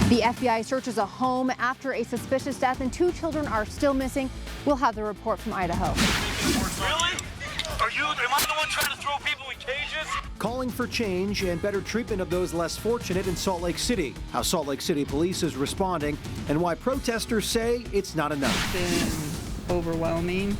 The FBI searches a home after a suspicious death, and 2 children are still missing. We'll have the report from Idaho. Really? Am I the one trying to throw people in cages? Calling for change and better treatment of those less fortunate in Salt Lake City. How Salt Lake City police is responding and why protesters say it's not enough. It's been overwhelming.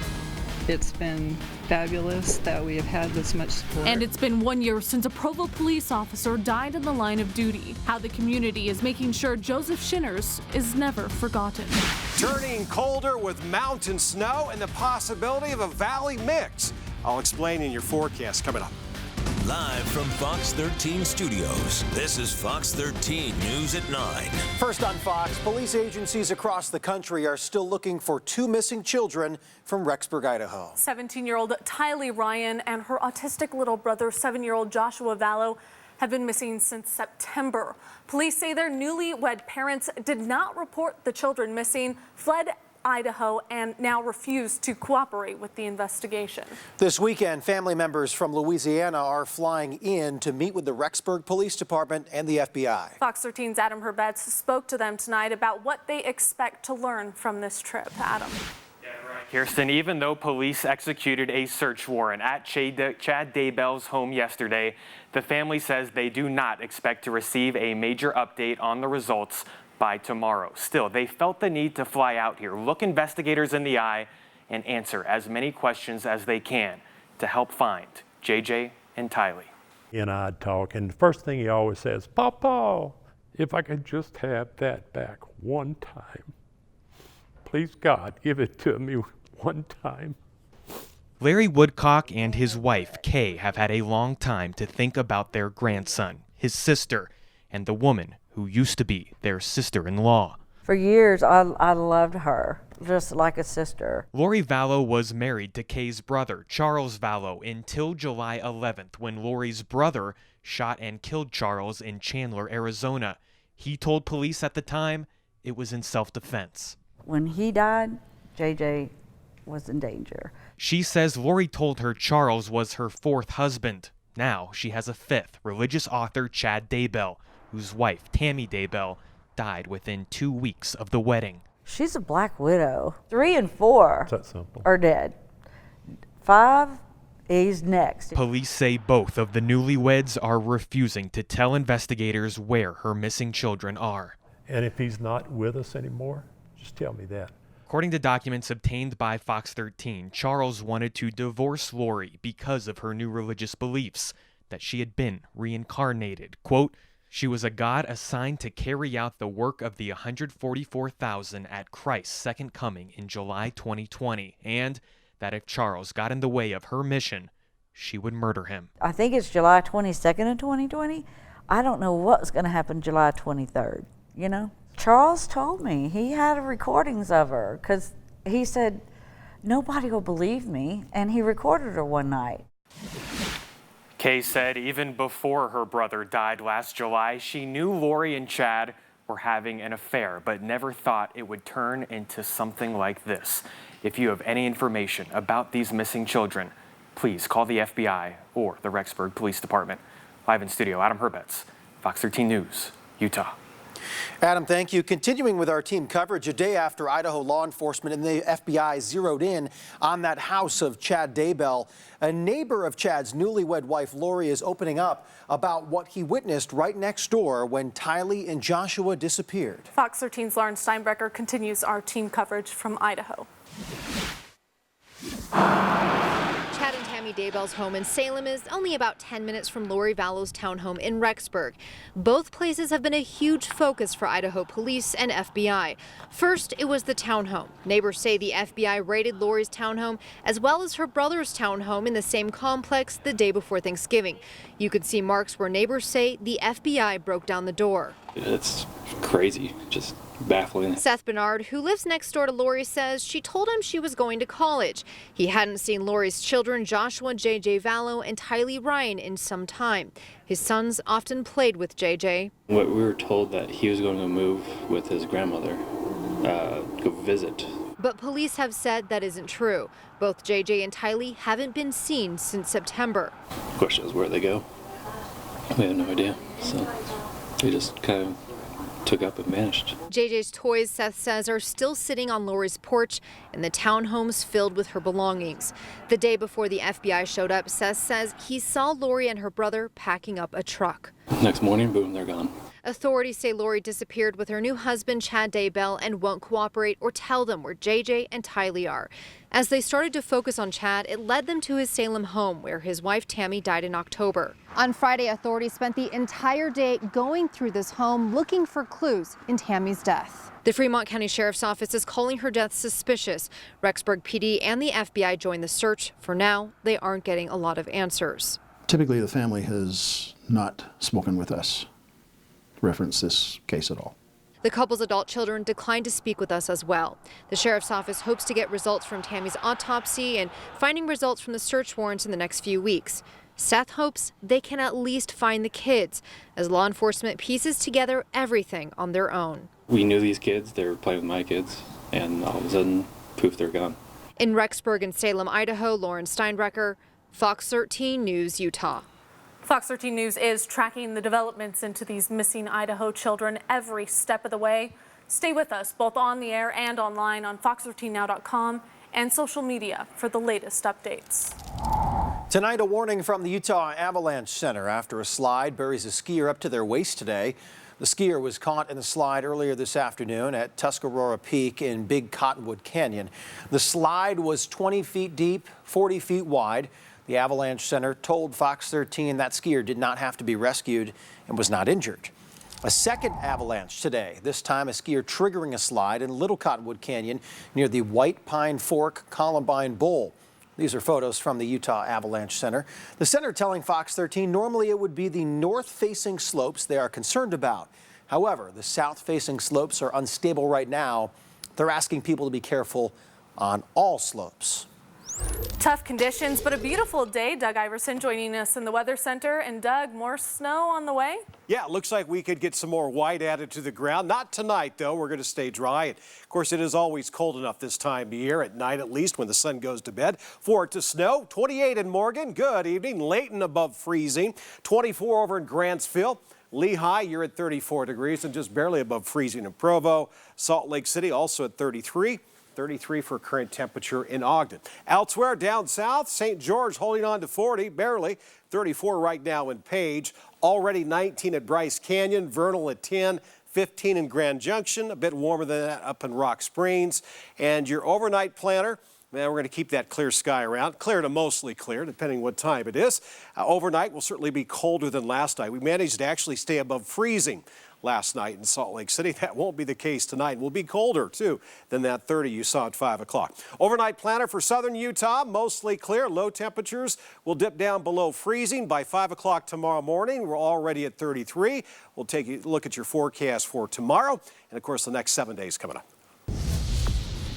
It's been fabulous that we have had this much support. And it's been 1 year since a Provo police officer died in the line of duty. How the community is making sure Joseph Shinners is never forgotten. Turning colder with mountain snow and the possibility of a valley mix. I'll explain in your forecast coming up. Live from Fox 13 Studios, this is Fox 13 News at 9. First on Fox, police agencies across the country are still looking for 2 missing children from Rexburg, Idaho. 17-year-old Tylee Ryan and her autistic little brother, 7-year-old Joshua Vallow, have been missing since September. Police say their newlywed parents did not report the children missing, fled Idaho, and now refuse to cooperate with the investigation. This weekend, family members from Louisiana are flying in to meet with the Rexburg Police Department and the FBI. Fox 13's Adam Herbetz spoke to them tonight about what they expect to learn from this trip. Adam. Kirsten, even though police executed a search warrant at Chad Daybell's home yesterday, the family says they do not expect to receive a major update on the results by tomorrow. Still, they felt the need to fly out here, look investigators in the eye, and answer as many questions as they can to help find JJ and Tylee. And I'd talk, and the first thing he always says, "Papa, if I could just have that back one time. Please, God, give it to me one time." Larry Woodcock and his wife, Kay, have had a long time to think about their grandson, his sister, and the woman who used to be their sister-in-law. For years, I loved her, just like a sister. Lori Vallow was married to Kay's brother, Charles Vallow, until July 11th, when Lori's brother shot and killed Charles in Chandler, Arizona. He told police at the time it was in self-defense. When he died, JJ was in danger. She says Lori told her Charles was her 4th husband. Now she has a 5th, religious author Chad Daybell, whose wife, Tammy Daybell, died within 2 weeks of the wedding. She's a black widow. 3 and 4 It's that simple. are dead. 5, he's next. Police say both of the newlyweds are refusing to tell investigators where her missing children are. And if he's not with us anymore, just tell me that. According to documents obtained by Fox 13, Charles wanted to divorce Lori because of her new religious beliefs, that she had been reincarnated. Quote, "She was a God assigned to carry out the work of the 144,000 at Christ's second coming in July 2020, and that if Charles got in the way of her mission, she would murder him." I think it's July 22nd of 2020. I don't know what's going to happen July 23rd, you know? Charles told me he had recordings of her because he said, nobody will believe me, and he recorded her one night. Kay said even before her brother died last July, she knew Lori and Chad were having an affair, but never thought it would turn into something like this. If you have any information about these missing children, please call the FBI or the Rexburg Police Department. Live in studio, Adam Herbetz, Fox 13 News, Utah. Adam, thank you. Continuing with our team coverage, a day after Idaho law enforcement and the FBI zeroed in on that house of Chad Daybell, a neighbor of Chad's newlywed wife, Lori, is opening up about what he witnessed right next door when Tylee and Joshua disappeared. Fox 13's Lauren Steinbrecher continues our team coverage from Idaho. Chad and Tammy Daybell's home in Salem is only about 10 minutes from Lori Vallow's townhome in Rexburg. Both places have been a huge focus for Idaho police and FBI. First, it was the townhome. Neighbors say the FBI raided Lori's townhome as well as her brother's townhome in the same complex the day before Thanksgiving. You could see marks where neighbors say the FBI broke down the door. It's crazy, just baffling. Seth Bernard, who lives next door to Lori, says she told him she was going to college. He hadn't seen Lori's children, Joshua, JJ Vallow, and Tylee Ryan, in some time. His sons often played with JJ. We were told that he was going to move with his grandmother, go visit. But police have said that isn't true. Both JJ and Tylee haven't been seen since September. The question is where they go. We have no idea, so we just kind of took up and vanished. JJ's toys, Seth says, are still sitting on Lori's porch in the townhomes filled with her belongings. The day before the FBI showed up, Seth says he saw Lori and her brother packing up a truck. Next morning, boom, they're gone. Authorities say Lori disappeared with her new husband, Chad Daybell, and won't cooperate or tell them where JJ and Tylee are. As they started to focus on Chad, it led them to his Salem home, where his wife Tammy died in October. On Friday, authorities spent the entire day going through this home looking for clues in Tammy's death. The Fremont County Sheriff's Office is calling her death suspicious. Rexburg PD and the FBI joined the search. For now, they aren't getting a lot of answers. Typically, the family has not spoken with us, reference this case at all. The couple's adult children declined to speak with us as well. The Sheriff's Office hopes to get results from Tammy's autopsy and finding results from the search warrants in the next few weeks. Seth hopes they can at least find the kids as law enforcement pieces together everything on their own. We knew these kids, they were playing with my kids, and all of a sudden, poof, they're gone. In Rexburg and Salem, Idaho, Lauren Steinbrecher, Fox 13 News, Utah. Fox 13 News is tracking the developments into these missing Idaho children every step of the way. Stay with us both on the air and online on fox13now.com and social media for the latest updates. Tonight, a warning from the Utah Avalanche Center after a slide buries a skier up to their waist today. The skier was caught in the slide earlier this afternoon at Tuscarora Peak in Big Cottonwood Canyon. The slide was 20 feet deep, 40 feet wide. The Avalanche Center told Fox 13 that skier did not have to be rescued and was not injured. A second avalanche today, this time a skier triggering a slide in Little Cottonwood Canyon near the White Pine Fork Columbine Bowl. These are photos from the Utah Avalanche Center. The center telling Fox 13 normally it would be the north-facing slopes they are concerned about. However, the south-facing slopes are unstable right now. They're asking people to be careful on all slopes. Tough conditions, but a beautiful day. Doug Iverson joining us in the Weather Center. And Doug, more snow on the way? Yeah, it looks like we could get some more white added to the ground. Not tonight, though. We're going to stay dry. And of course, it is always cold enough this time of year, at night at least, when the sun goes to bed. For it to snow, 28 in Morgan. Good evening. Layton above freezing. 24 over in Grantsville. Lehigh, you're at 34 degrees and just barely above freezing in Provo. Salt Lake City also at 33. 33 for current temperature in Ogden. Elsewhere down south, St. George holding on to 40, barely. 34 right now in Page. Already 19 at Bryce Canyon. Vernal at 10. 15 in Grand Junction. A bit warmer than that up in Rock Springs. And your overnight planner, man, we're going to keep that clear sky around. Clear to mostly clear, depending what time it is. Overnight will certainly be colder than last night. We managed to actually stay above freezing last night in Salt Lake City. That won't be the case tonight. We'll be colder, too, than that 30 you saw at 5 o'clock. Overnight planner for southern Utah, mostly clear. Low temperatures will dip down below freezing by 5 o'clock tomorrow morning. We're already at 33. We'll take a look at your forecast for tomorrow and, of course, the next 7 days coming up.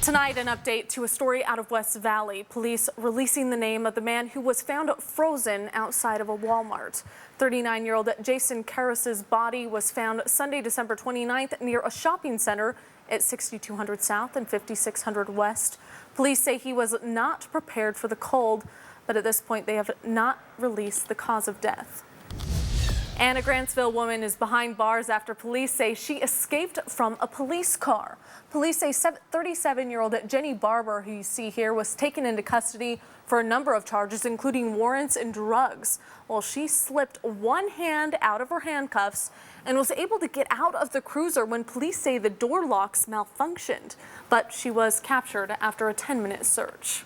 Tonight, an update to a story out of West Valley. Police releasing the name of the man who was found frozen outside of a Walmart. 39-year-old Jason Karras' body was found Sunday, December 29th near a shopping center at 6200 South and 5600 West. Police say he was not prepared for the cold, but at this point they have not released the cause of death. And a Grantsville woman is behind bars after police say she escaped from a police car. Police say 37-year-old Jenny Barber, who you see here, was taken into custody for a number of charges, including warrants and drugs. Well, she slipped one hand out of her handcuffs and was able to get out of the cruiser when police say the door locks malfunctioned. But she was captured after a 10-minute search.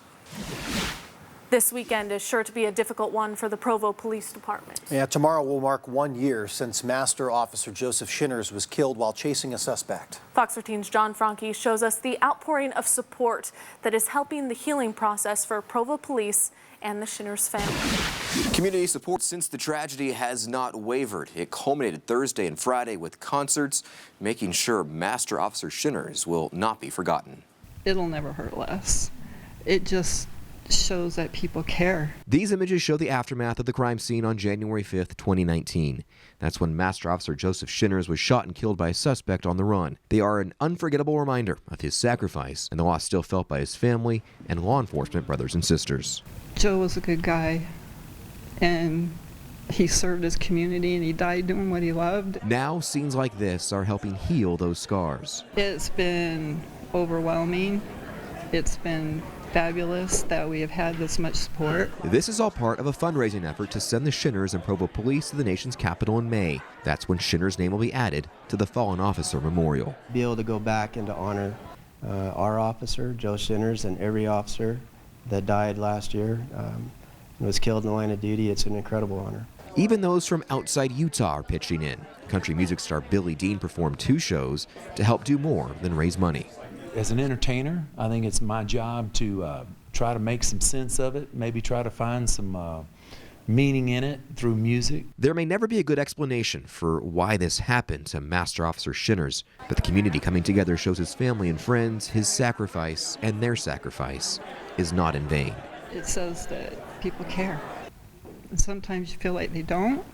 This weekend is sure to be a difficult one for the Provo Police Department. Yeah, tomorrow will mark 1 year since Master Officer Joseph Shinners was killed while chasing a suspect. Fox 13's John Franke shows us the outpouring of support that is helping the healing process for Provo Police and the Shinners family. Community support since the tragedy has not wavered. It culminated Thursday and Friday with concerts, making sure Master Officer Shinners will not be forgotten. It'll never hurt less. It just shows that people care. These images show the aftermath of the crime scene on January 5th, 2019. That's when Master Officer Joseph Shinners was shot and killed by a suspect on the run. They are an unforgettable reminder of his sacrifice and the loss still felt by his family and law enforcement brothers and sisters. Joe was a good guy, and He served his community and he died doing what he loved. Now, scenes like this are helping heal those scars. It's been overwhelming. It's been fabulous that we have had this much support. This is all part of a fundraising effort to send the Shinners and Provo Police to the nation's capital in May. That's when Shinner's name will be added to the Fallen Officer Memorial. Be able to go back and to honor our officer, Joe Shinners, and every officer that died last year and was killed in the line of duty, it's an incredible honor. Even those from outside Utah are pitching in. Country music star Billy Dean performed 2 shows to help do more than raise money. As an entertainer, I think it's my job to try to make some sense of it, maybe try to find some meaning in it through music. There may never be a good explanation for why this happened to Master Officer Shinners, but the community coming together shows his family and friends his sacrifice and their sacrifice is not in vain. It says that people care. And sometimes you feel like they don't,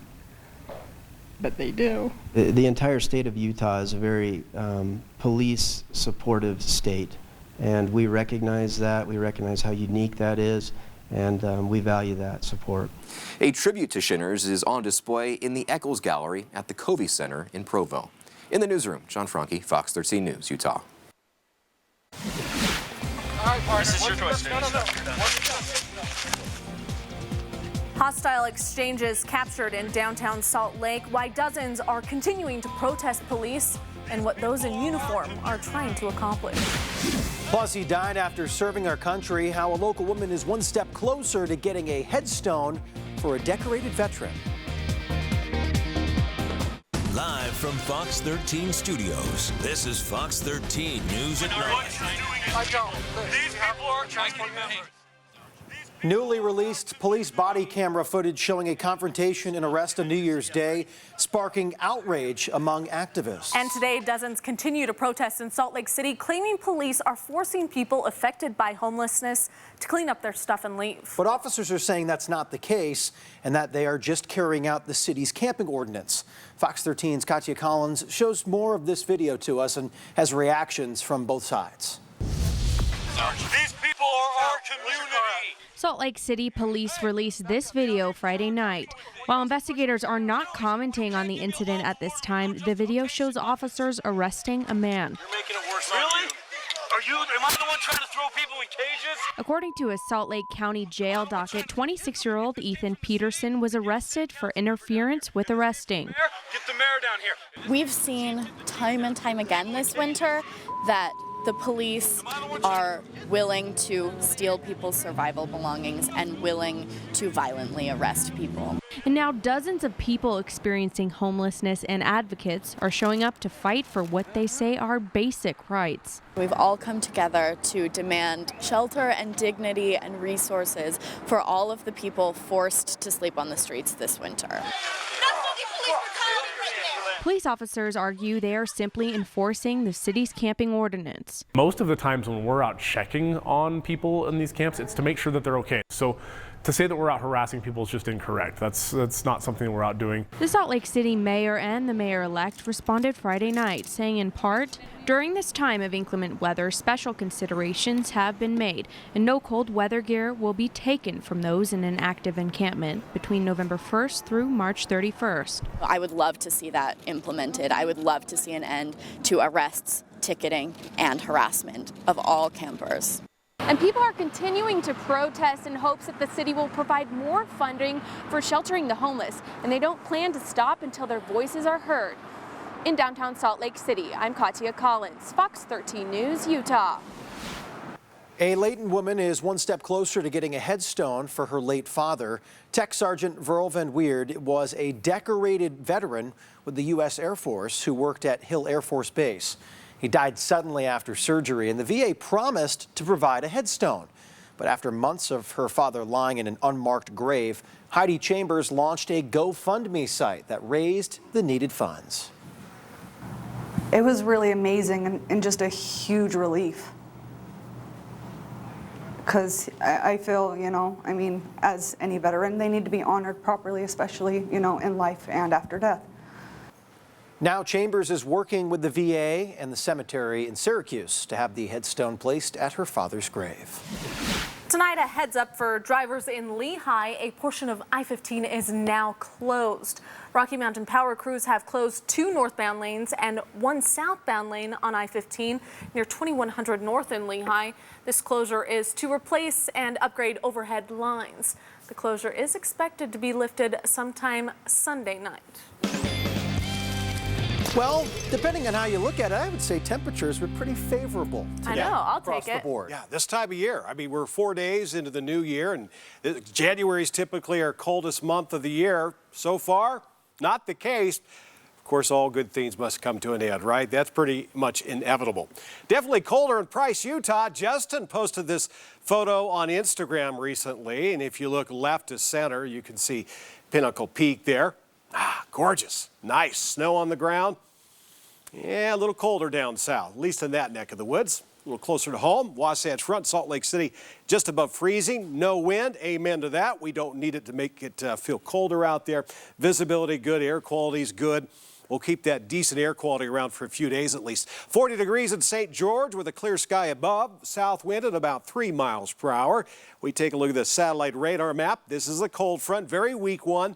but they do. The entire state of Utah is a very police-supportive state, and we recognize that. We recognize how unique that is, and we value that support. A tribute to Shinners is on display in the Eccles Gallery at the Covey Center in Provo. In the newsroom, John Franke, Fox 13 News, Utah. All right, partner. This is your choice. Hostile exchanges captured in downtown Salt Lake, why dozens are continuing to protest police, and what those in uniform are trying to accomplish. Plus, he died after serving our country, how a local woman is one step closer to getting a headstone for a decorated veteran. Live from Fox 13 Studios, this is Fox 13 News at 9. These people are trying to members. Newly released police body camera footage showing a confrontation and arrest on New Year's Day, sparking outrage among activists. And today, dozens continue to protest in Salt Lake City, claiming police are forcing people affected by homelessness to clean up their stuff and leave. But officers are saying that's not the case and that they are just carrying out the city's camping ordinance. Fox 13's Katya Collins shows more of this video to us and has reactions from both sides. These people are our community. Salt Lake City police released this video Friday night. While investigators are not commenting on the incident at this time, the video shows officers arresting a man. You're making it worse. Really? Am I the one trying to throw people in cages? According to a Salt Lake County jail docket, 26-year-old Ethan Peterson was arrested for interference with arresting. Get the mayor down here. We've seen time and time again this winter that the police are willing to steal people's survival belongings and willing to violently arrest people. And now dozens of people experiencing homelessness and advocates are showing up to fight for what they say are basic rights. We've all come together to demand shelter and dignity and resources for all of the people forced to sleep on the streets this winter. Police officers argue they are simply enforcing the city's camping ordinance. Most of the times when we're out checking on people in these camps, it's to make sure that they're okay. So to say that we're out harassing people is just incorrect. That's not something that we're out doing. The Salt Lake City mayor and the mayor-elect responded Friday night, saying in part, during this time of inclement weather, special considerations have been made, and no cold weather gear will be taken from those in an active encampment between November 1st through March 31st. I would love to see that implemented. I would love to see an end to arrests, ticketing, and harassment of all campers. And people are continuing to protest in hopes that the city will provide more funding for sheltering the homeless, and they don't plan to stop until their voices are heard. In downtown Salt Lake City, I'm Katya Collins, Fox 13 News, Utah. A Layton woman is one step closer to getting a headstone for her late father. Tech Sergeant Verl Van Weerd was a decorated veteran with the U.S. Air Force who worked at Hill Air Force Base. He died suddenly after surgery, and the VA promised to provide a headstone. But after months of her father lying in an unmarked grave, Heidi Chambers launched a GoFundMe site that raised the needed funds. It was really amazing and just a huge relief. Because I feel, I mean, as any veteran, they need to be honored properly, especially, in life and after death. Now Chambers is working with the VA and the cemetery in Syracuse to have the headstone placed at her father's grave. Tonight, a heads up for drivers in Lehigh. A portion of I-15 is now closed. Rocky Mountain Power crews have closed 2 northbound lanes and 1 southbound lane on I-15 near 2100 North in Lehigh. This closure is to replace and upgrade overhead lines. The closure is expected to be lifted sometime Sunday night. Well, depending on how you look at it, I would say temperatures were pretty favorable today. I know, I'll across take it. the board. Yeah, this time of year. I mean, we're 4 days into the new year, and January is typically our coldest month of the year. So far, not the case. Of course, all good things must come to an end, right? That's pretty much inevitable. Definitely colder in Price, Utah. Justin posted this photo on Instagram recently, and if you look left to center, you can see Pinnacle Peak there. Ah, gorgeous. Nice. Snow on the ground. Yeah, a little colder down south, at least in that neck of the woods. A little closer to home. Wasatch Front, Salt Lake City, just above freezing. No wind. Amen to that. We don't need it to make it feel colder out there. Visibility good. Air quality is good. We'll keep that decent air quality around for a few days at least. 40 degrees in St. George with a clear sky above. South wind at about 3 miles per hour. We take a look at the satellite radar map. This is a cold front, very weak one.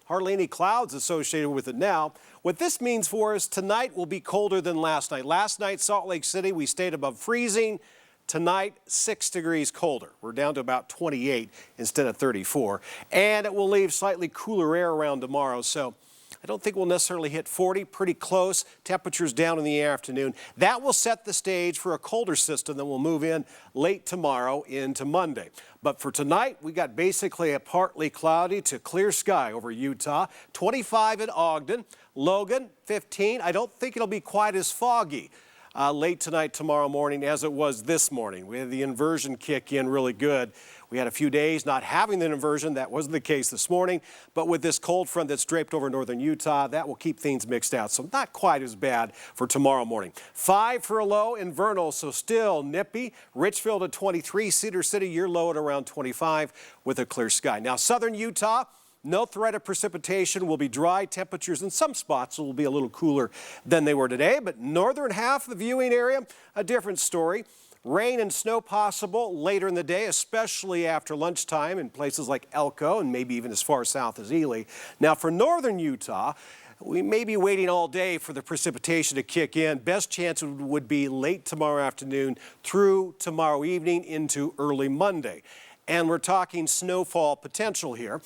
Hardly any clouds associated with it now. What this means for us, tonight will be colder than last night. Last night, Salt Lake City, we stayed above freezing. Tonight, 6 degrees colder. We're down to about 28 instead of 34. And it will leave slightly cooler air around tomorrow. So I don't think we'll necessarily hit 40, pretty close. Temperatures down in the afternoon. That will set the stage for a colder system that will move in late tomorrow into Monday. But for tonight, we got basically a partly cloudy to clear sky over Utah. 25 in Ogden, Logan, 15. I don't think it'll be quite as foggy late tonight, tomorrow morning as it was this morning. We had the inversion kick in really good. We had a few days not having the inversion. That wasn't the case this morning. But with this cold front that's draped over northern Utah, that will keep things mixed out. So not quite as bad for tomorrow morning. 5 for a low in Vernal, so still nippy. Richfield at 23, Cedar City, your low at around 25 with a clear sky. Now, southern Utah, no threat of precipitation. Will be dry. Temperatures in some spots will be a little cooler than they were today. But northern half of the viewing area, a different story. Rain and snow possible later in the day, especially after lunchtime in places like Elko and maybe even as far south as Ely. Now for northern Utah, we may be waiting all day for the precipitation to kick in. Best chance would be late tomorrow afternoon through tomorrow evening into early Monday. And we're talking snowfall potential here.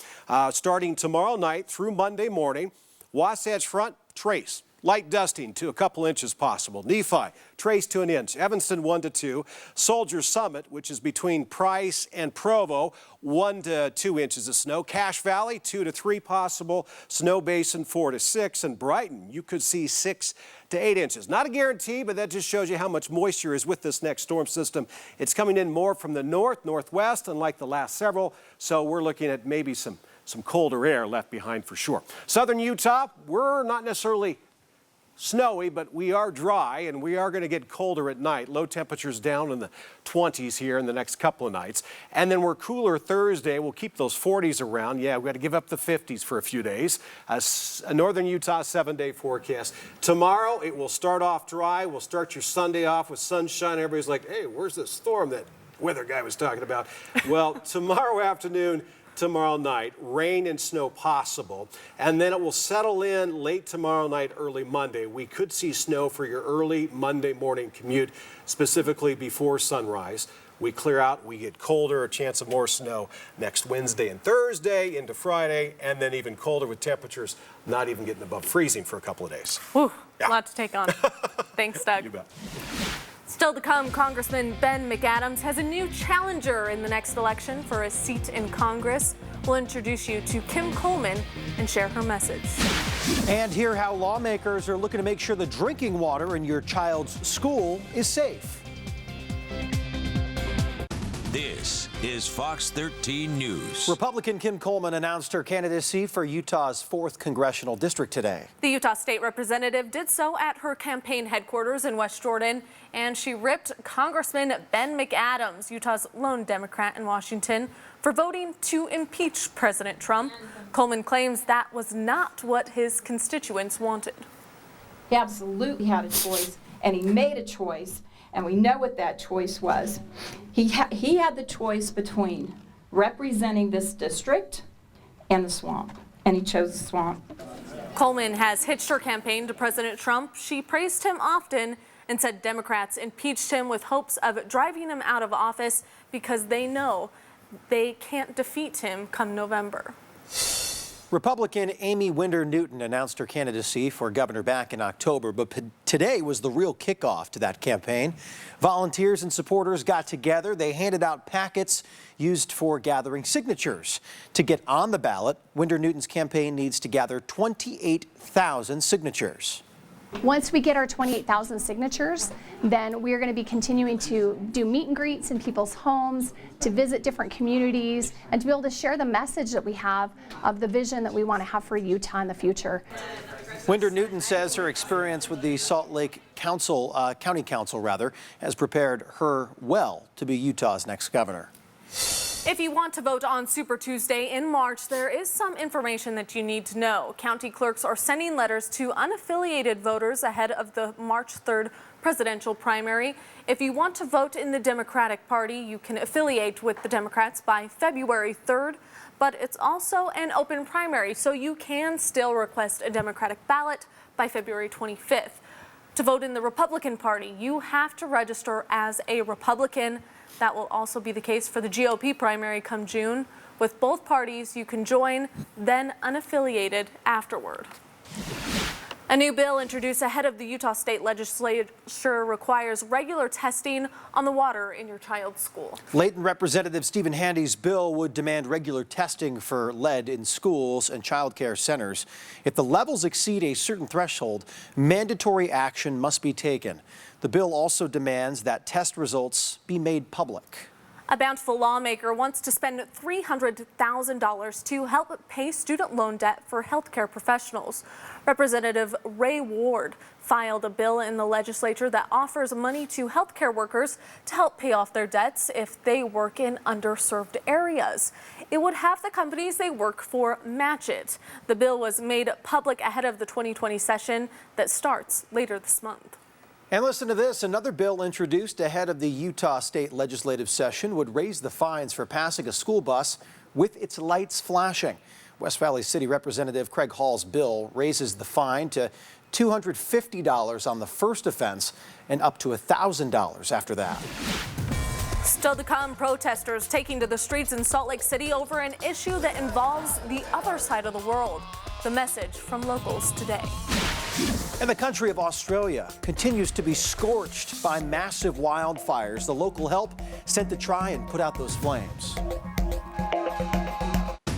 Starting tomorrow night through Monday morning, Wasatch Front, trace. Light dusting to a couple inches possible. Nephi, trace to an inch. Evanston, 1 to 2. Soldier Summit, which is between Price and Provo, 1 to 2 inches of snow. Cache Valley, 2 to 3 possible. Snow Basin, 4 to 6. And Brighton, you could see 6 to 8 inches. Not a guarantee, but that just shows you how much moisture is with this next storm system. It's coming in more from the north, northwest, unlike the last several. So we're looking at maybe some colder air left behind for sure. Southern Utah, we're not necessarily snowy, but we are dry and we are going to get colder at night. Low temperatures down in the 20s here in the next couple of nights. And then we're cooler Thursday. We'll keep those 40s around. Yeah, we've got to give up the 50s for a few days. A northern Utah 7-day forecast. Tomorrow it will start off dry. We'll start your Sunday off with sunshine. Everybody's like, hey, where's this storm that weather guy was talking about? Well, tomorrow afternoon, tomorrow night, rain and snow possible, and then it will settle in late tomorrow night, early Monday. We could see snow for your early Monday morning commute, specifically before sunrise. We clear out, we get colder, a chance of more snow next Wednesday and Thursday into Friday, and then even colder with temperatures not even getting above freezing for a couple of days. Whew, yeah. A lot to take on. Thanks, Doug. You bet. Still to come, Congressman Ben McAdams has a new challenger in the next election for a seat in Congress. We'll introduce you to Kim Coleman and share her message. And hear how lawmakers are looking to make sure the drinking water in your child's school is safe. This is Fox 13 News. Republican Kim Coleman announced her candidacy for Utah's 4th congressional district today. The Utah state representative did so at her campaign headquarters in West Jordan, and she ripped Congressman Ben McAdams, Utah's lone Democrat in Washington, for voting to impeach President Trump. Coleman claims that was not what his constituents wanted. He absolutely had a choice, and he made a choice. and we know what that choice was. He had the choice between representing this district and the swamp, and he chose the swamp. Coleman has hitched her campaign to President Trump. She praised him often and said Democrats impeached him with hopes of driving him out of office because they know they can't defeat him come November. Republican Amy Winder Newton announced her candidacy for governor back in October, but today was the real kickoff to that campaign. Volunteers and supporters got together. They handed out packets used for gathering signatures. To get on the ballot, Winder Newton's campaign needs to gather 28,000 signatures. Once we get our 28,000 signatures, then we're going to be continuing to do meet and greets in people's homes, to visit different communities, and to be able to share the message that we have of the vision that we want to have for Utah in the future. Winder Newton says her experience with the Salt Lake County Council has prepared her well to be Utah's next governor. If you want to vote on Super Tuesday in March, there is some information that you need to know. County clerks are sending letters to unaffiliated voters ahead of the March 3rd presidential primary. If you want to vote in the Democratic Party, you can affiliate with the Democrats by February 3rd, but it's also an open primary, so you can still request a Democratic ballot by February 25th. To vote in the Republican Party, you have to register as a Republican. That will also be the case for the GOP primary come June. With both parties, you can join, then unaffiliated afterward. A new bill introduced ahead of the Utah State Legislature requires regular testing on the water in your child's school. Layton Representative Stephen Handy's bill would demand regular testing for lead in schools and child care centers. If the levels exceed a certain threshold, mandatory action must be taken. The bill also demands that test results be made public. A Bountiful lawmaker wants to spend $300,000 to help pay student loan debt for healthcare professionals. Representative Ray Ward filed a bill in the legislature that offers money to healthcare workers to help pay off their debts if they work in underserved areas. It would have the companies they work for match it. The bill was made public ahead of the 2020 session that starts later this month. And listen to this. Another bill introduced ahead of the Utah State Legislative session would raise the fines for passing a school bus with its lights flashing. West Valley City Representative Craig Hall's bill raises the fine to $250 on the first offense and up to $1,000 after that. Still to come, protesters taking to the streets in Salt Lake City over an issue that involves the other side of the world. The message from locals today. And the country of Australia continues to be scorched by massive wildfires. The local help sent to try and put out those flames.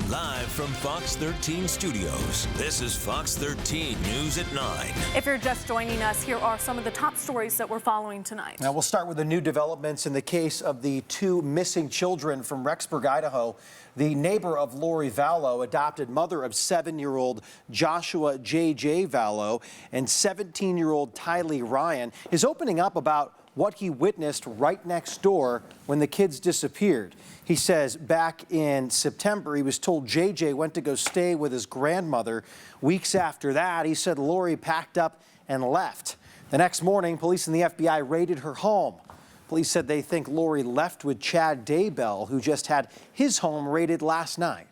Live from Fox 13 Studios, this is Fox 13 News at 9. If you're just joining us, here are some of the top stories that we're following tonight. Now we'll start with the new developments in the case of the two missing children from Rexburg, Idaho. The neighbor of Lori Vallow, adopted mother of 7-year-old Joshua J.J. Vallow and 17-year-old Tylee Ryan, is opening up about what he witnessed right next door when the kids disappeared. He says back in September, he was told JJ went to go stay with his grandmother. Weeks after that, he said Lori packed up and left. The next morning, police and the FBI raided her home. Police said they think Lori left with Chad Daybell, who just had his home raided last night.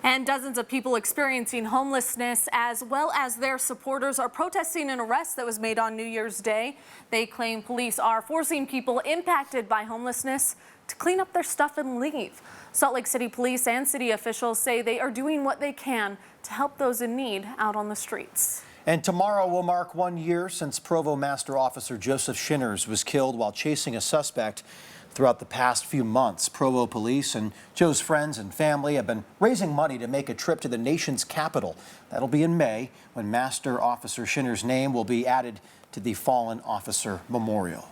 And dozens of people experiencing homelessness, as well as their supporters, are protesting an arrest that was made on New Year's Day. They claim police are forcing people impacted by homelessness to clean up their stuff and leave. Salt Lake City police and city officials say they are doing what they can to help those in need out on the streets. And tomorrow will mark 1 year since Provo Master Officer Joseph Shinners was killed while chasing a suspect. Throughout the past few months, Provo police and Joe's friends and family have been raising money to make a trip to the nation's capital. That'll be in May, when Master Officer Shinners' name will be added to the Fallen Officer Memorial.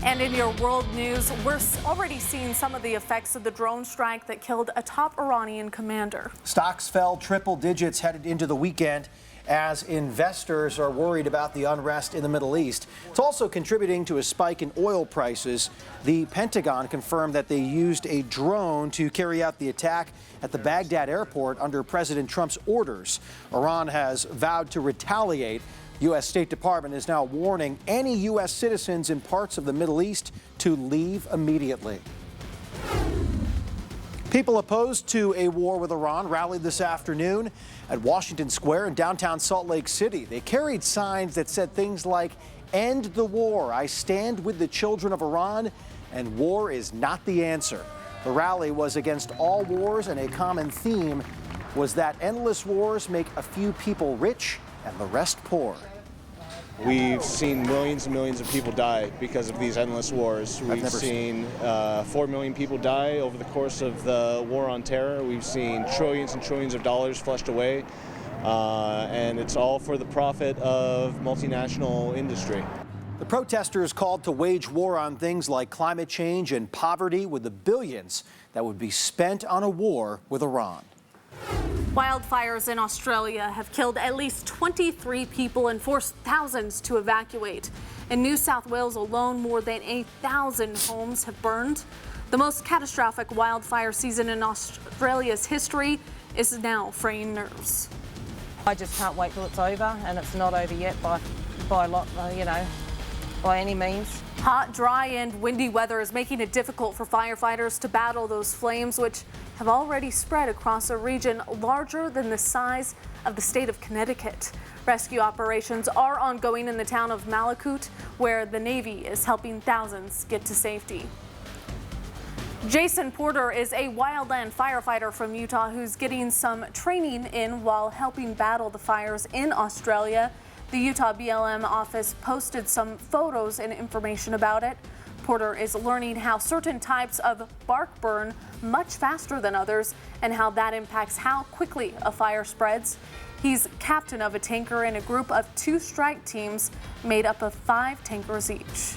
And in your world news, we're already seeing some of the effects of the drone strike that killed a top Iranian commander. Stocks fell triple digits headed into the weekend as investors are worried about the unrest in the Middle East. It's also contributing to a spike in oil prices. The Pentagon confirmed that they used a drone to carry out the attack at the Baghdad airport under President Trump's orders. Iran has vowed to retaliate. U.S. State Department is now warning any U.S. citizens in parts of the Middle East to leave immediately. People opposed to a war with Iran rallied this afternoon at Washington Square in downtown Salt Lake City. They carried signs that said things like, "End the war, I stand with the children of Iran, and war is not the answer." The rally was against all wars, and a common theme was that endless wars make a few people rich and the rest poor. We've seen millions and millions of people die because of these endless wars. We've seen 4 million people die over the course of the war on terror. We've seen trillions and trillions of dollars flushed away, and it's all for the profit of multinational industry. The protesters called to wage war on things like climate change and poverty with the billions that would be spent on a war with Iran. Wildfires in Australia have killed at least 23 people and forced thousands to evacuate. In New South Wales alone, more than 1,000 homes have burned. The most catastrophic wildfire season in Australia's history is now fraying nerves. I just can't wait till it's over, and it's not over yet by a lot, by any means. Hot, dry, and windy weather is making it difficult for firefighters to battle those flames, which have already spread across a region larger than the size of the state of Connecticut. Rescue operations are ongoing in the town of Malakut, where the Navy is helping thousands get to safety. Jason Porter is a wildland firefighter from Utah who's getting some training in while helping battle the fires in Australia. The Utah BLM office posted some photos and information about it. Porter is learning how certain types of bark burn much faster than others and how that impacts how quickly a fire spreads. He's captain of a tanker in a group of 2 strike teams made up of 5 tankers each.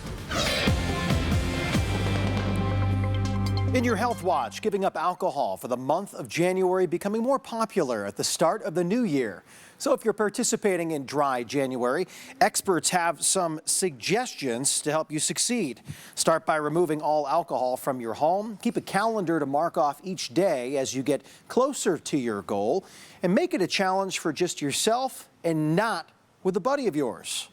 In your Health Watch, giving up alcohol for the month of January becoming more popular at the start of the new year. So if you're participating in Dry January, experts have some suggestions to help you succeed. Start by removing all alcohol from your home. Keep a calendar to mark off each day as you get closer to your goal. And make it a challenge for just yourself and not with a buddy of yours.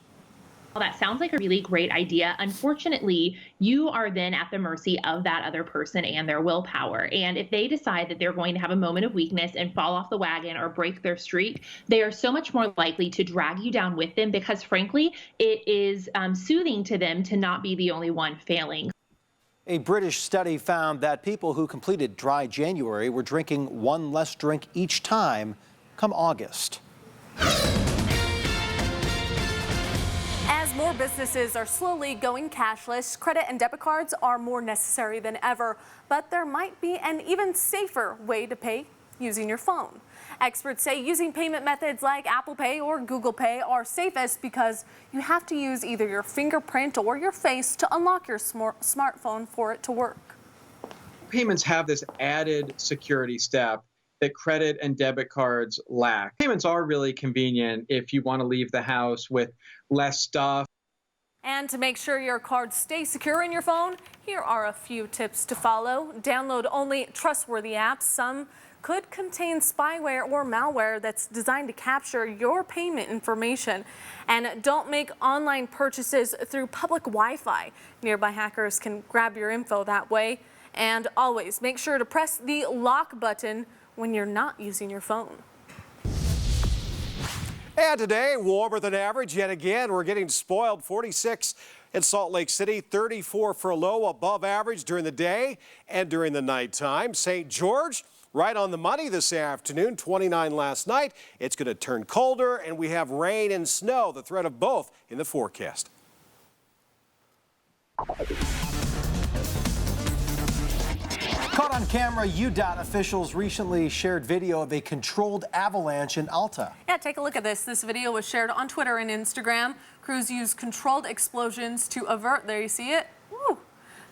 Well, that sounds like a really great idea. Unfortunately, you are then at the mercy of that other person and their willpower. And if they decide that they're going to have a moment of weakness and fall off the wagon or break their streak, they are so much more likely to drag you down with them because, frankly, it is soothing to them to not be the only one failing. A British study found that people who completed Dry January were drinking 1 less drink each time come August. As more businesses are slowly going cashless, credit and debit cards are more necessary than ever, but there might be an even safer way to pay using your phone. Experts say using payment methods like Apple Pay or Google Pay are safest because you have to use either your fingerprint or your face to unlock your smartphone for it to work. Payments have this added security step that credit and debit cards lack. Payments are really convenient if you want to leave the house with less stuff. And to make sure your cards stay secure in your phone, here are a few tips to follow. Download only trustworthy apps. Some could contain spyware or malware that's designed to capture your payment information. And don't make online purchases through public Wi-Fi. Nearby hackers can grab your info that way. And always make sure to press the lock button when you're not using your phone. And today, warmer than average yet again. We're getting spoiled. 46 in Salt Lake City, 34 for a low, above average during the day and during the nighttime. St. George, right on the money this afternoon, 29 last night. It's going to turn colder, and we have rain and snow, the threat of both in the forecast. Caught on camera, UDOT officials recently shared video of a controlled avalanche in Alta. Yeah, take a look at this. This video was shared on Twitter and Instagram. Crews used controlled explosions to avert, there you see it. Woo.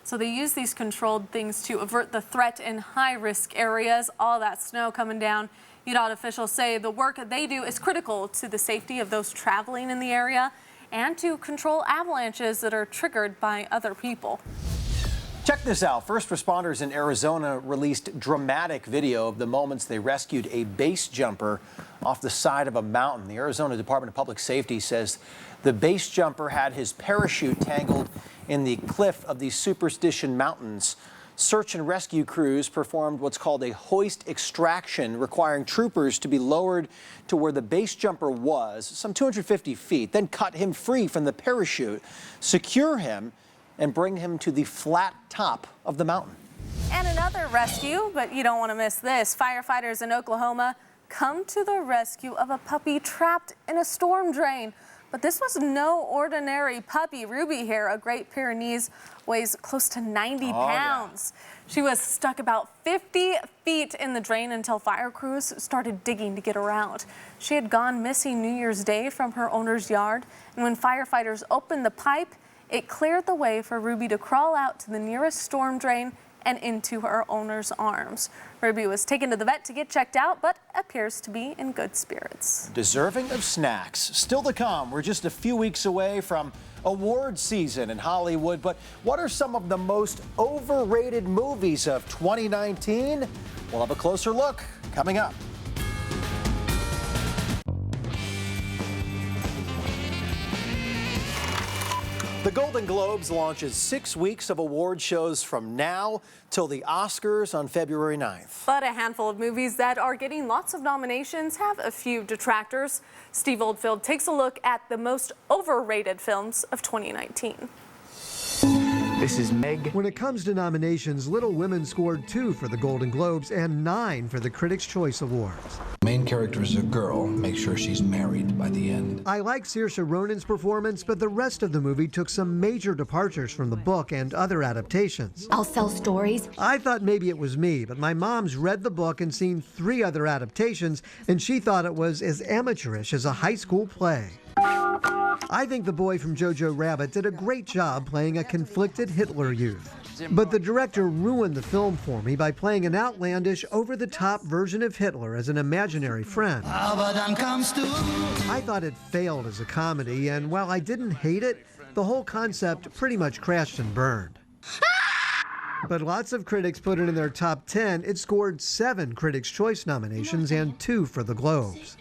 So they use these controlled things to avert the threat in high-risk areas. All that snow coming down. UDOT officials say the work they do is critical to the safety of those traveling in the area and to control avalanches that are triggered by other people. Check this out. First responders in Arizona released dramatic video of the moments they rescued a base jumper off the side of a mountain. The Arizona Department of Public Safety says the base jumper had his parachute tangled in the cliff of the Superstition Mountains. Search and rescue crews performed what's called a hoist extraction, requiring troopers to be lowered to where the base jumper was, some 250 feet, then cut him free from the parachute, secure him, and bring him to the flat top of the mountain. And another rescue, but you don't want to miss this. Firefighters in Oklahoma come to the rescue of a puppy trapped in a storm drain. But this was no ordinary puppy. Ruby here, a Great Pyrenees, weighs close to 90 pounds. Yeah. She was stuck about 50 feet in the drain until fire crews started digging to get her out. She had gone missing New Year's Day from her owner's yard, and when firefighters opened the pipe, it cleared the way for Ruby to crawl out to the nearest storm drain and into her owner's arms. Ruby was taken to the vet to get checked out, but appears to be in good spirits. Deserving of snacks. Still to come. We're just a few weeks away from award season in Hollywood, but what are some of the most overrated movies of 2019? We'll have a closer look coming up. The Golden Globes launches 6 weeks of award shows from now till the Oscars on February 9th. But a handful of movies that are getting lots of nominations have a few detractors. Steve Oldfield takes a look at the most overrated films of 2019. This is Meg. When it comes to nominations, Little Women scored 2 for the Golden Globes and 9 for the Critics' Choice Awards. Main character is a girl. Make sure she's married by the end. I like Saoirse Ronan's performance, but the rest of the movie took some major departures from the book and other adaptations. I'll sell stories. I thought maybe it was me, but my mom's read the book and seen 3 other adaptations, and she thought it was as amateurish as a high school play. I think the boy from Jojo Rabbit did a great job playing a conflicted Hitler Youth. But the director ruined the film for me by playing an outlandish, over-the-top version of Hitler as an imaginary friend. I thought it failed as a comedy, and while I didn't hate it, the whole concept pretty much crashed and burned. But lots of critics put it in their top 10. It scored 7 Critics' Choice nominations and 2 for the Globes.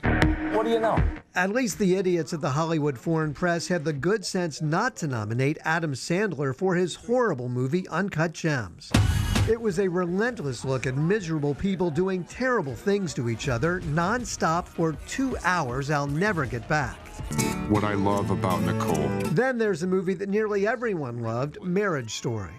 What do you know? At least the idiots at the Hollywood Foreign Press had the good sense not to nominate Adam Sandler for his horrible movie Uncut Gems. It was a relentless look at miserable people doing terrible things to each other nonstop for 2 hours I'll never get back. What I love about Nicole. Then there's a movie that nearly everyone loved, Marriage Story.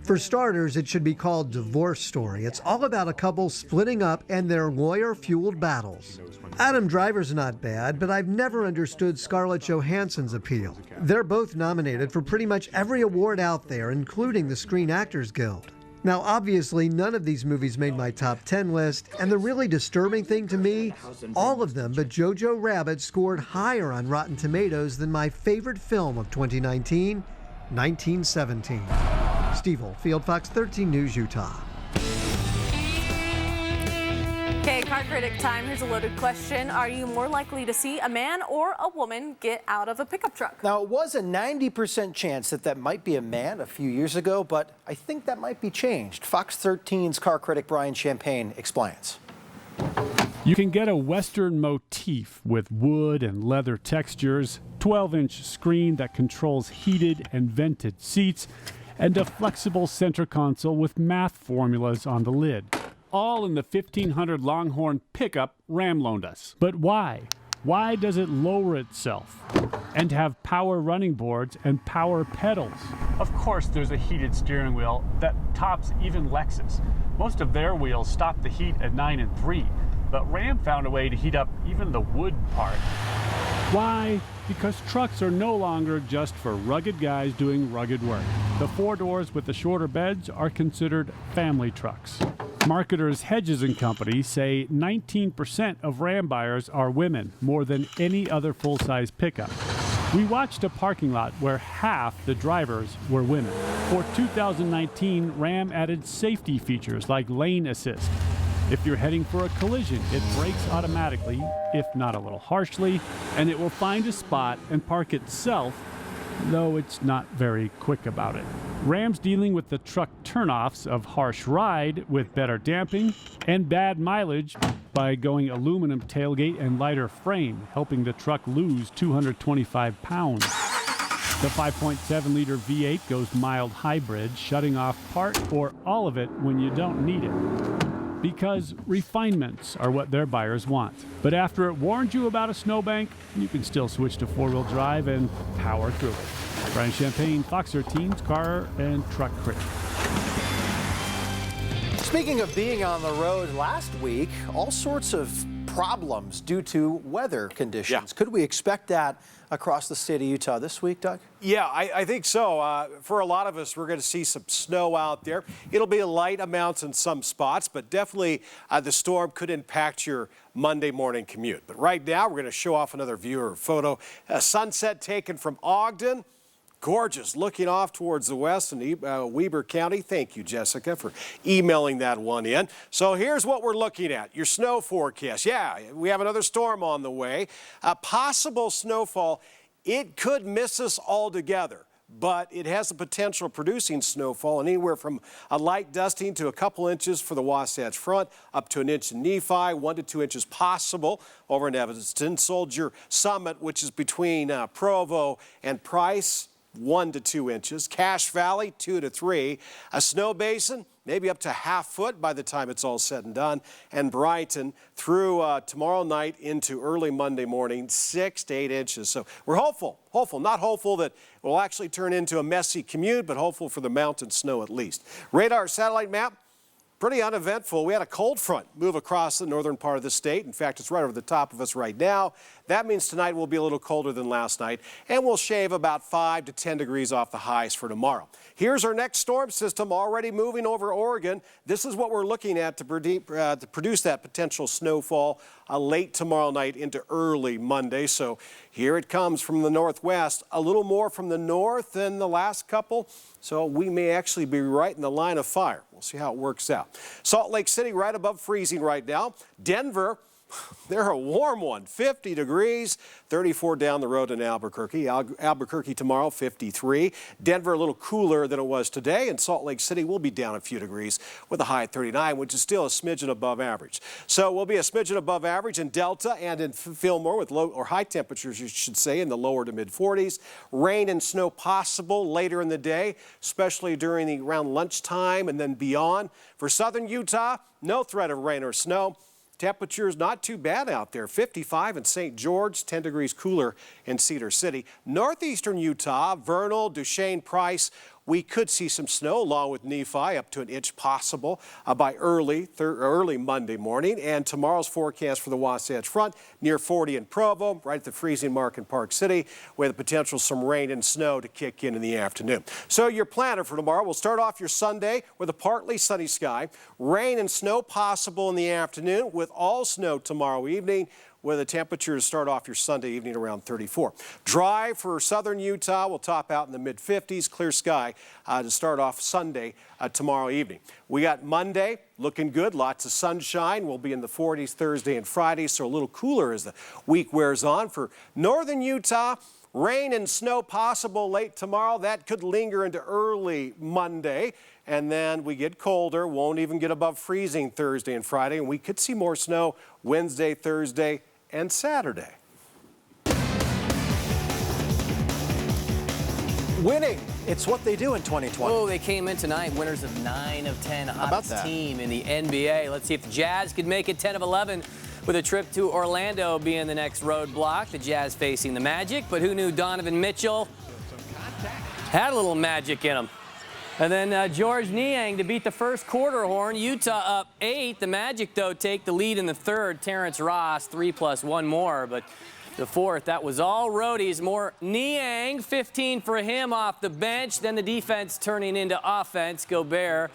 For starters, it should be called Divorce Story. It's all about a couple splitting up and their lawyer-fueled battles. Adam Driver's not bad, but I've never understood Scarlett Johansson's appeal. They're both nominated for pretty much every award out there, including the Screen Actors Guild. Now, obviously, none of these movies made my top 10 list, and the really disturbing thing to me, all of them but Jojo Rabbit scored higher on Rotten Tomatoes than my favorite film of 2019, 1917. Steve Oldfield, Fox 13 News, Utah. Okay, car critic time. Here's a loaded question. Are you more likely to see a man or a woman get out of a pickup truck? Now, it was a 90% chance that might be a man a few years ago, but I think that might be changed. Fox 13's car critic Brian Champagne explains. You can get a Western motif with wood and leather textures, 12-inch screen that controls heated and vented seats, and a flexible center console with math formulas on the lid. All in the 1500 Longhorn pickup Ram loaned us. But why? Why does it lower itself and have power running boards and power pedals? Of course, there's a heated steering wheel that tops even Lexus. Most of their wheels stop the heat at 9 and 3, but Ram found a way to heat up even the wood part. Why? Because trucks are no longer just for rugged guys doing rugged work. The 4 doors with the shorter beds are considered family trucks. Marketers Hedges & Company say 19% of Ram buyers are women, more than any other full-size pickup. We watched a parking lot where half the drivers were women. For 2019, Ram added safety features like lane assist. If you're heading for a collision, it brakes automatically, if not a little harshly, and it will find a spot and park itself though it's not very quick about it. Ram's dealing with the truck turnoffs of harsh ride with better damping and bad mileage by going aluminum tailgate and lighter frame, helping the truck lose 225 pounds. The 5.7-liter V8 goes mild hybrid, shutting off part or all of it when you don't need it. Because refinements are what their buyers want. But after it warned you about a snowbank, you can still switch to four-wheel drive and power through it. Brian Champagne, Fox 13's Car and Truck Critic. Speaking of being on the road, last week, all sorts of problems due to weather conditions. Could we expect that across the state of Utah this week, Doug? Yeah, I think so. For a lot of us, we're going to see some snow out there. It'll be light amounts in some spots, but definitely the storm could impact your Monday morning commute. But right now, we're going to show off another viewer photo. A sunset taken from Ogden. Gorgeous, looking off towards the west in Weber County. Thank you, Jessica, for emailing that one in. So here's what we're looking at, your snow forecast. Yeah, we have another storm on the way. A possible snowfall, it could miss us altogether, but it has the potential of producing snowfall anywhere from a light dusting to a couple inches for the Wasatch Front, up to an inch in Nephi, 1 to 2 inches possible over in Evanston. Soldier Summit, which is between Provo and Price, 1 to 2 inches. Cache Valley, 2 to 3. A snow basin, maybe up to ½ foot by the time it's all said and done. And Brighton through tomorrow night into early Monday morning, 6 to 8 inches. So we're hopeful, not hopeful that it will actually turn into a messy commute, but hopeful for the mountain snow at least. Radar satellite map. Pretty uneventful. We had a cold front move across the northern part of the state. In fact, it's right over the top of us right now. That means tonight will be a little colder than last night, and we'll shave about 5 to 10 degrees off the highs for tomorrow. Here's our next storm system already moving over Oregon. This is what we're looking at to produce that potential snowfall late tomorrow night into early Monday. So here it comes from the northwest, a little more from the north than the last couple. So we may actually be right in the line of fire. We'll see how it works out. Salt Lake City right above freezing right now. Denver, they're a warm one, 50 degrees, 34 down the road in Albuquerque. Albuquerque tomorrow, 53. Denver a little cooler than it was today, and Salt Lake City will be down a few degrees with a high at 39, which is still a smidgen above average. So we'll be a smidgen above average in Delta and in Fillmore with low or high temperatures, you should say, in the lower to mid 40s. Rain and snow possible later in the day, especially during around lunchtime and then beyond. For southern Utah, no threat of rain or snow. Temperatures not too bad out there, 55 in St. George, 10 degrees cooler in Cedar City. Northeastern Utah, Vernal, Duchesne, Price, we could see some snow along with Nephi, up to an inch possible by early Monday morning. And tomorrow's forecast for the Wasatch Front, near 40 in Provo, right at the freezing mark in Park City, with the potential some rain and snow to kick in the afternoon. So your planner for tomorrow, we'll start off your Sunday with a partly sunny sky. Rain and snow possible in the afternoon with all snow tomorrow evening, where the temperatures start off your Sunday evening around 34. Dry for southern Utah. We'll top out in the mid-50s. Clear sky to start off Sunday tomorrow evening. We got Monday looking good. Lots of sunshine. We'll be in the 40s Thursday and Friday, so a little cooler as the week wears on. For northern Utah, rain and snow possible late tomorrow. That could linger into early Monday. And then we get colder, won't even get above freezing Thursday and Friday, and we could see more snow Wednesday, Thursday, and Saturday. Winning, it's what they do in 2020. Oh, they came in tonight, winners of 9 of 10, hottest team in the NBA. Let's see if the Jazz could make it 10 of 11 with a trip to Orlando being the next roadblock. The Jazz facing the Magic, but who knew Donovan Mitchell had a little magic in him. And then George Niang to beat the first quarter horn. Utah up 8. The Magic, though, take the lead in the third. Terrence Ross, 3 plus 1 more. But the fourth, that was all roadies. More Niang, 15 for him off the bench. Then the defense turning into offense. Gobert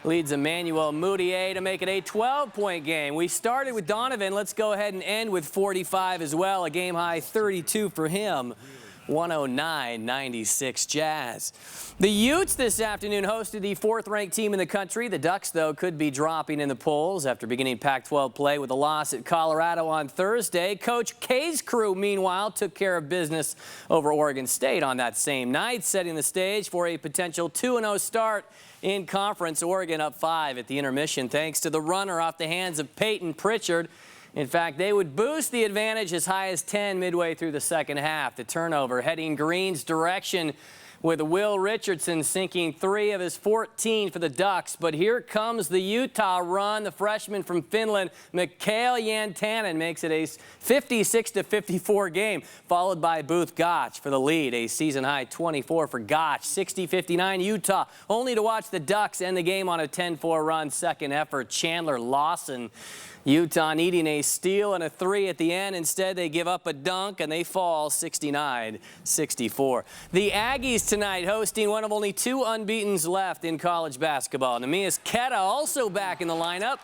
leads Emmanuel Mudiay to make it a 12-point game. We started with Donovan. Let's go ahead and end with 45 as well. A game-high 32 for him. 109-96 Jazz. The Utes this afternoon hosted the 4th-ranked team in the country. The Ducks, though, could be dropping in the polls after beginning Pac-12 play with a loss at Colorado on Thursday. Coach K's crew, meanwhile, took care of business over Oregon State on that same night, setting the stage for a potential 2-0 start in conference. Oregon up 5 at the intermission thanks to the runner off the hands of Peyton Pritchard. In fact, they would boost the advantage as high as 10 midway through the second half. The turnover heading Green's direction with Will Richardson sinking 3 of his 14 for the Ducks. But here comes the Utah run. The freshman from Finland, Mikael Jantanen, makes it a 56-54 game, followed by Booth Gotch for the lead. A season-high 24 for Gotch, 60-59 Utah. Only to watch the Ducks end the game on a 10-4 run. Second effort, Chandler Lawson. Utah needing a steal and a 3 at the end. Instead, they give up a dunk and they fall 69-64. The Aggies tonight hosting one of only 2 unbeatens left in college basketball. Neemias Queta also back in the lineup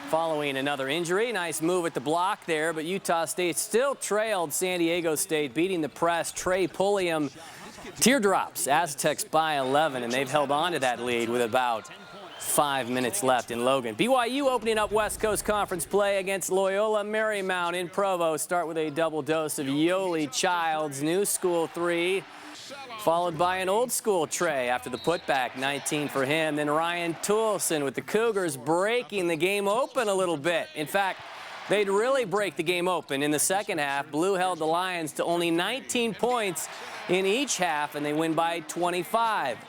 following another injury. Nice move at the block there, but Utah State still trailed San Diego State, beating the press. Trey Pulliam, teardrops, Aztecs by 11, and they've held on to that lead with about 5 minutes left in Logan. BYU opening up West Coast Conference play against Loyola Marymount in Provo. Start with a double dose of Yoli Childs, new school 3, followed by an old school Trey after the putback, 19 for him. Then Ryan Toulson with the Cougars breaking the game open a little bit. In fact, they'd really break the game open in the second half. Blue held the Lions to only 19 points in each half, and they win by 25.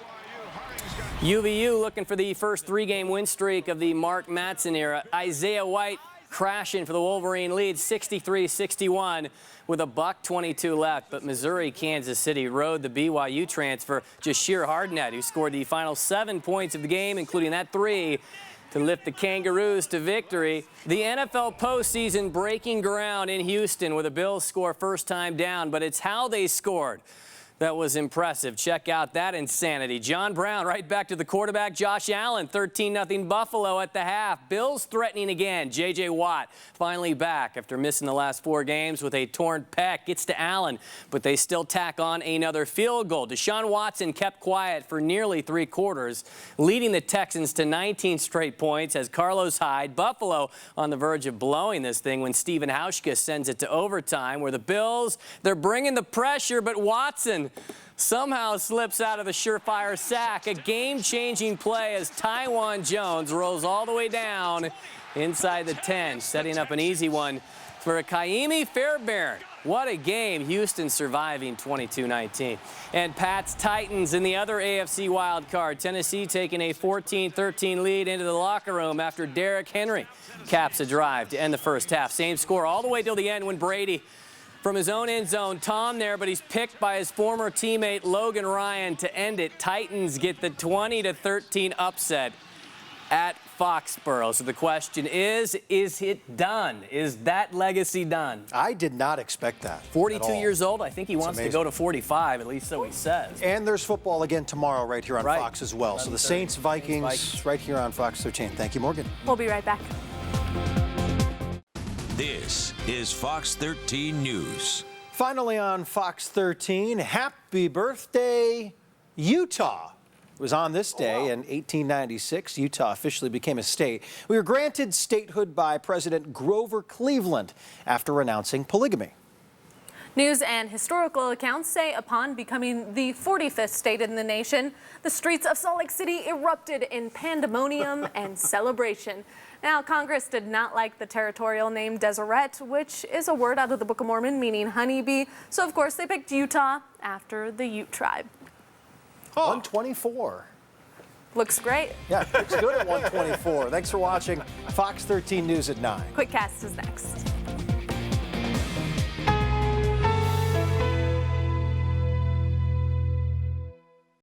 UVU looking for the first 3-game win streak of the Mark Madsen era. Isaiah White crashing for the Wolverine lead, 63-61 with a $1:22 left. But Missouri, Kansas City rode the BYU transfer, Jashir Hardnett, who scored the final 7 points of the game, including that 3 to lift the Kangaroos to victory. The NFL postseason breaking ground in Houston with the Bills score first time down, but it's how they scored that was impressive. Check out that insanity. John Brown right back to the quarterback, Josh Allen, 13-0 Buffalo at the half. Bills threatening again. J.J. Watt finally back after missing the last 4 games with a torn pec. Gets to Allen, but they still tack on another field goal. Deshaun Watson kept quiet for nearly 3 quarters, leading the Texans to 19 straight points as Carlos Hyde. Buffalo on the verge of blowing this thing when Stephen Hauschka sends it to overtime, where the Bills, they're bringing the pressure, but Watson somehow slips out of the surefire sack. A game-changing play as Taiwan Jones rolls all the way down inside the 10, setting up an easy one for Kaimi Fairbairn. What a game. Houston surviving 22-19. And Pats Titans in the other AFC wild card. Tennessee taking a 14-13 lead into the locker room after Derrick Henry caps a drive to end the first half. Same score all the way till the end when Brady from his own end zone, Tom there, but he's picked by his former teammate Logan Ryan to end it. Titans get the 20-13 upset at Foxborough. So the question is it done? Is that legacy done? I did not expect that. 42 years old. I think he wants to go to 45, at least so he says. And there's football again tomorrow right here on Fox as well. So the Saints, Vikings, right here on Fox 13. Thank you, Morgan. We'll be right back. This is Fox 13 News. Finally on Fox 13, happy birthday, Utah. It was on this day in 1896, Utah officially became a state. We were granted statehood by President Grover Cleveland after renouncing polygamy. News and historical accounts say upon becoming the 45th state in the nation, the streets of Salt Lake City erupted in pandemonium and celebration. Now, Congress did not like the territorial name Deseret, which is a word out of the Book of Mormon meaning honeybee. So, of course, they picked Utah after the Ute tribe. 124. Looks great. Yeah, looks good at 124. Thanks for watching Fox 13 News at 9. Quick Cast is next.